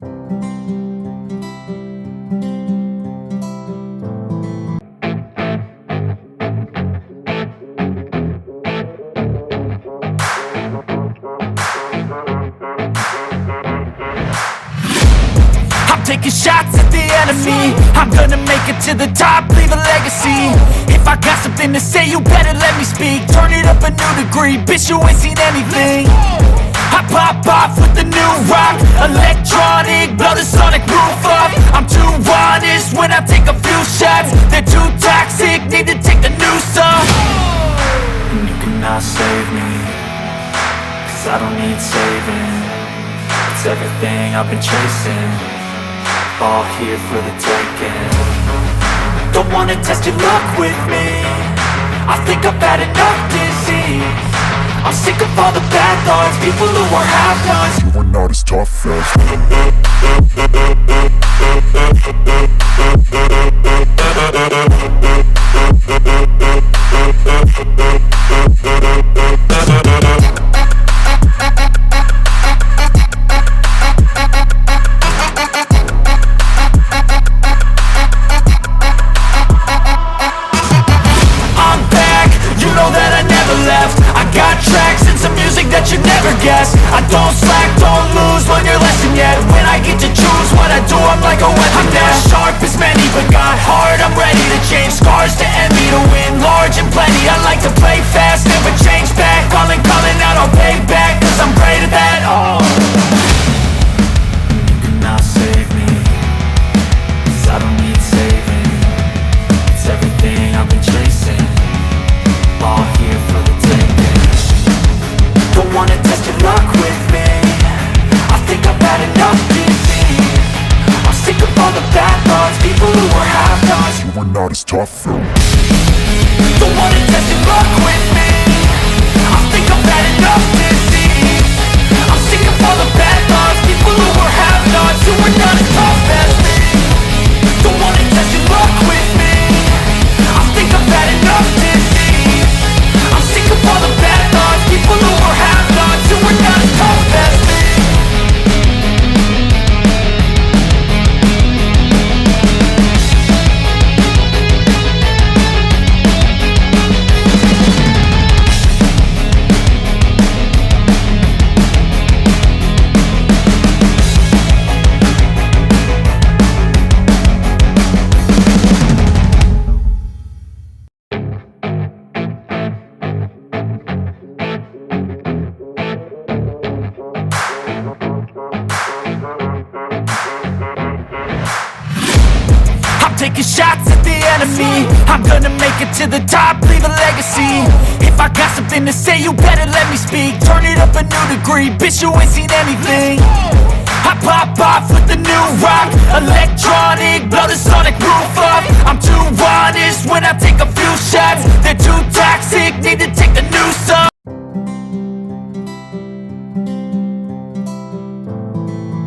Taking shots at the enemy, I'm gonna make it to the top, leave a legacy. If I got something to say, you better let me speak. Turn it up a new degree, bitch, you ain't seen anything. I pop off with the new rock, electronic, blow the sonic roof up. I'm too honest when I take a few shots. They're too toxic, need to take the noose off. And you cannot save me, cause I don't need saving. It's everything I've been chasing, all here for the taking. Don't wanna test your luck with me, I think I've had enough disease. I'm sick of all the bad thoughts, people who are half-nots. You are not as tough as I don't slack, don't lose, learn your lesson yet. When I get to choose what I do, I'm like a weapon. I'm not sharp as many, but got heart, I'm ready to change. Scars to envy, to win large and plenty. I like to play fast, never change back. Calling out, I'll pay back, cause I'm great at that. Oh, you cannot save me, cause I don't need saving. It's everything I've been chasing, all here for the taking. Don't wanna test your luck with me, I think I've had enough disease. I'm sick of all the bad thoughts, people who are half-nots. you are not as tough as. Don't wanna test your luck with me, I think I've had enough disease. I'm sick of all the bad thoughts, people who are half-nots, who are not as tough as me. Don't wanna test your luck with me, I think I've had enough disease. I'm sick of all the bad thoughts, people who are half-nots, who are not as tough as me. Taking shots at the enemy, I'm gonna make it to the top, leave a legacy. If I got something to say, you better let me speak. Turn it up a new degree, bitch, you ain't seen anything.